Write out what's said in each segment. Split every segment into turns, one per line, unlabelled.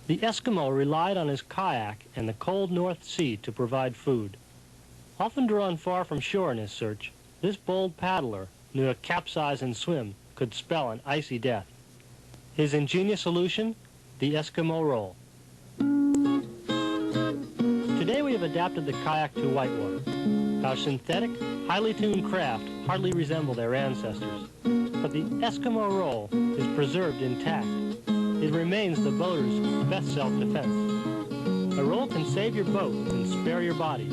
The Eskimo relied on his kayak and the cold North Sea to provide food. Often drawn far from shore in his search, this bold paddler knew a capsize and swim could spell an icy death. His ingenious solution? The Eskimo Roll. Today we have adapted the kayak to Whitewater. Our synthetic, highly tuned craft hardly resemble their ancestors, but the Eskimo Roll is preserved intact. It remains the boater's best self-defense. A roll can save your boat and spare your body,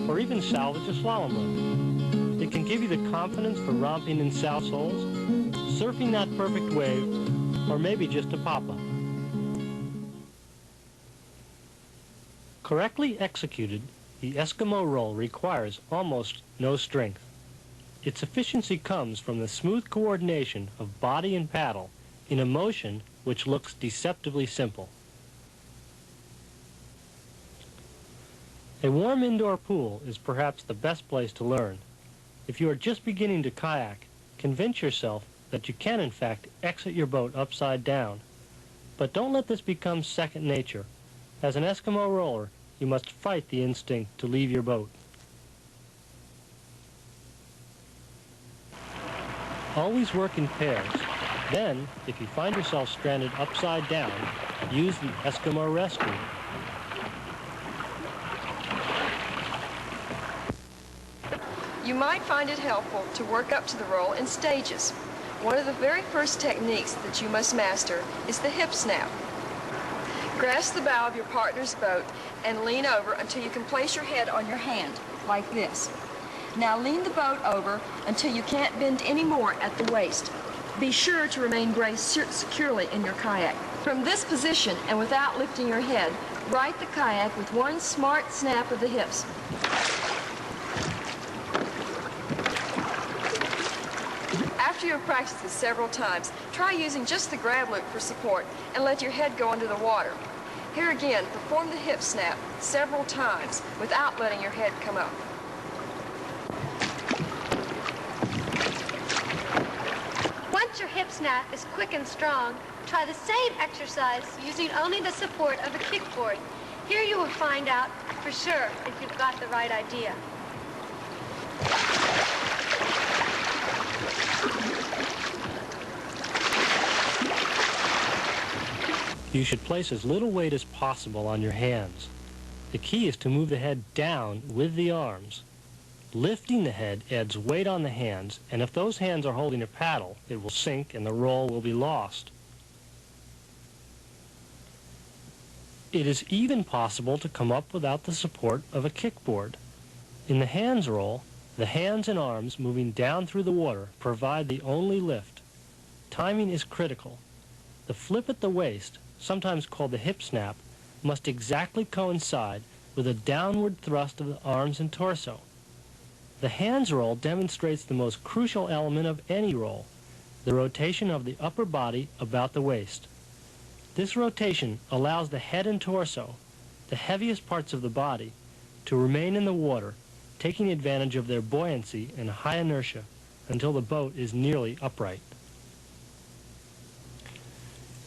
or even salvage a slalom run. It can give you the confidence for romping in South Soles, surfing that perfect wave, or maybe just a pop-up. Correctly executed, the Eskimo Roll requires almost no strength. Its efficiency comes from the smooth coordination of body and paddle in a motion which looks deceptively simple. A warm indoor pool is perhaps the best place to learn. If you are just beginning to kayak, convince yourself that you can in fact exit your boat upside down. But don't let this become second nature. As an Eskimo roller, you must fight the instinct to leave your boat. Always work in pairs. Then, if you find yourself stranded upside down, use the Eskimo Rescue.
You might find it helpful to work up to the roll in stages. One of the very first techniques that you must master is the hip snap. Grasp the bow of your partner's boat and lean over until you can place your head on your hand, like this. Now lean the boat over until you can't bend any more at the waist. Be sure to remain braced securely in your kayak. From this position and without lifting your head, right the kayak with one smart snap of the hips. After you have practiced this several times, try using just the grab loop for support and let your head go under the water. Here again, perform the hip snap several times without letting your head come up.
Once your hip snap is quick and strong, try the same exercise using only the support of a kickboard. Here you will find out for sure if you've got the right idea.
You should place as little weight as possible on your hands. The key is to move the head down with the arms. Lifting the head adds weight on the hands, and if those hands are holding a paddle, it will sink and the roll will be lost. It is even possible to come up without the support of a kickboard. In the hands roll, the hands and arms moving down through the water provide the only lift. Timing is critical. The flip at the waist, sometimes called the hip snap, must exactly coincide with a downward thrust of the arms and torso. The hands roll demonstrates the most crucial element of any roll, the rotation of the upper body about the waist. This rotation allows the head and torso, the heaviest parts of the body, to remain in the water, taking advantage of their buoyancy and high inertia until the boat is nearly upright.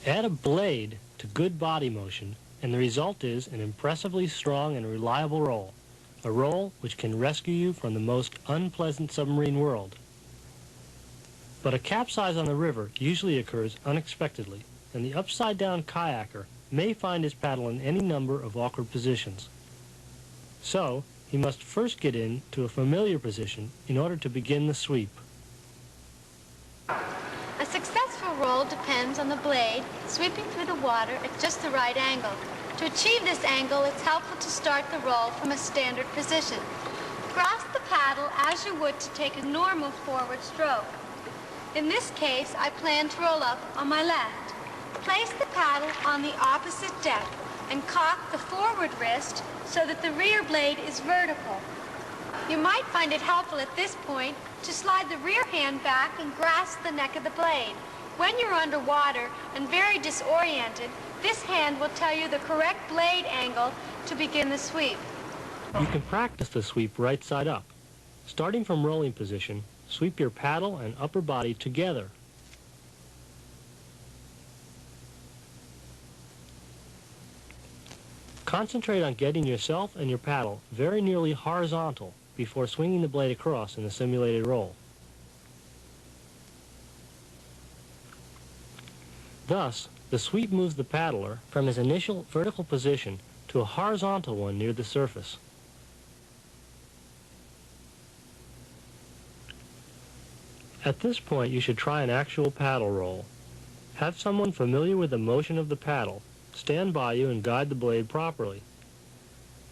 Add a blade to good body motion, and the result is an impressively strong and reliable roll, a roll which can rescue you from the most unpleasant submarine world. But a capsize on the river usually occurs unexpectedly, and the upside-down kayaker may find his paddle in any number of awkward positions. So, he must first get into a familiar position in order to begin the sweep.
A successful roll depends on the blade sweeping through the water at just the right angle. To achieve this angle, it's helpful to start the roll from a standard position. Grasp the paddle as you would to take a normal forward stroke. In this case, I plan to roll up on my left. Place the paddle on the opposite deck and cock the forward wrist so that the rear blade is vertical. You might find it helpful at this point to slide the rear hand back and grasp the neck of the blade. When you're underwater and very disoriented, this hand will tell you the correct blade angle to begin the sweep.
You can practice the sweep right side up. Starting from rolling position, sweep your paddle and upper body together. Concentrate on getting yourself and your paddle very nearly horizontal before swinging the blade across in the simulated roll. Thus, the sweep moves the paddler from his initial vertical position to a horizontal one near the surface. At this point, you should try an actual paddle roll. Have someone familiar with the motion of the paddle stand by you and guide the blade properly.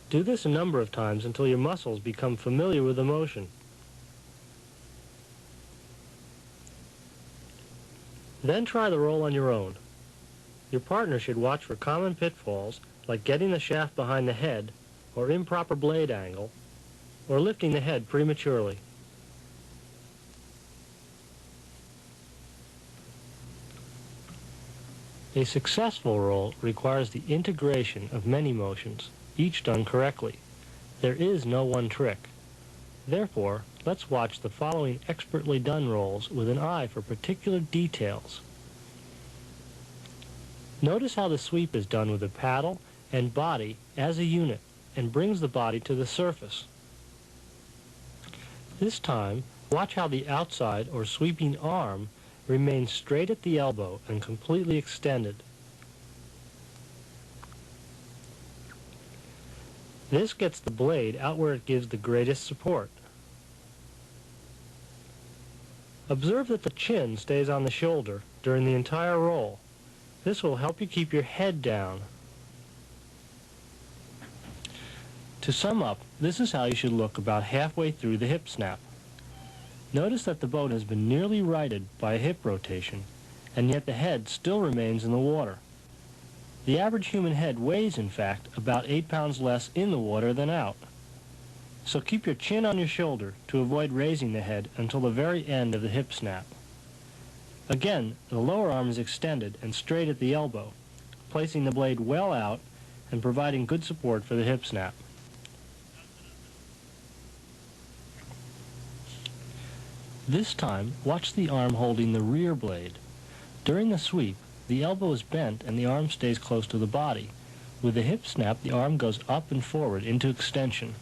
Do this a number of times until your muscles become familiar with the motion. Then try the roll on your own. Your partner should watch for common pitfalls like getting the shaft behind the head, or improper blade angle, or lifting the head prematurely. A successful roll requires the integration of many motions, each done correctly. There is no one trick. Therefore, let's watch the following expertly done rolls with an eye for particular details. Notice how the sweep is done with the paddle and body as a unit and brings the body to the surface. This time, watch how the outside or sweeping arm remains straight at the elbow and completely extended. This gets the blade out where it gives the greatest support. Observe that the chin stays on the shoulder during the entire roll. This will help you keep your head down. To sum up, this is how you should look about halfway through the hip snap. Notice that the boat has been nearly righted by a hip rotation, and yet the head still remains in the water. The average human head weighs, in fact, about 8 pounds less in the water than out. So keep your chin on your shoulder to avoid raising the head until the very end of the hip snap. Again, the lower arm is extended and straight at the elbow, placing the blade well out and providing good support for the hip snap. This time, watch the arm holding the rear blade. During the sweep, the elbow is bent and the arm stays close to the body. With the hip snap, the arm goes up and forward into extension.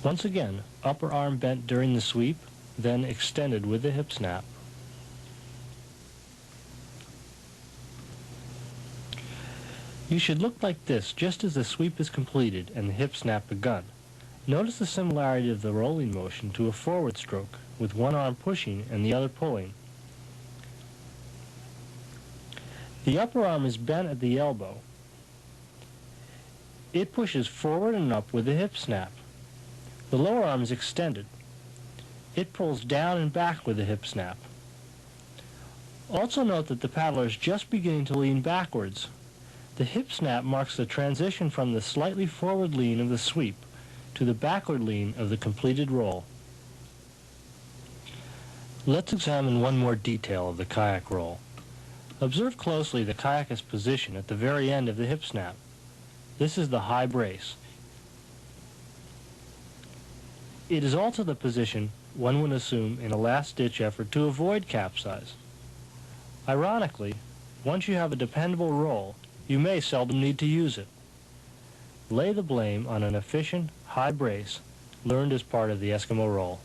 Once again, upper arm bent during the sweep, then extended with the hip snap. You should look like this just as the sweep is completed and the hip snap begun. Notice the similarity of the rolling motion to a forward stroke, with one arm pushing and the other pulling. The upper arm is bent at the elbow. It pushes forward and up with the hip snap. The lower arm is extended. It pulls down and back with the hip snap. Also note that the paddler is just beginning to lean backwards. The hip snap marks the transition from the slightly forward lean of the sweep to the backward lean of the completed roll. Let's examine one more detail of the kayak roll. Observe closely the kayakist's position at the very end of the hip snap. This is the high brace. It is also the position one would assume in a last-ditch effort to avoid capsize. Ironically, once you have a dependable roll, you may seldom need to use it. Lay the blame on an efficient, high brace learned as part of the Eskimo Roll.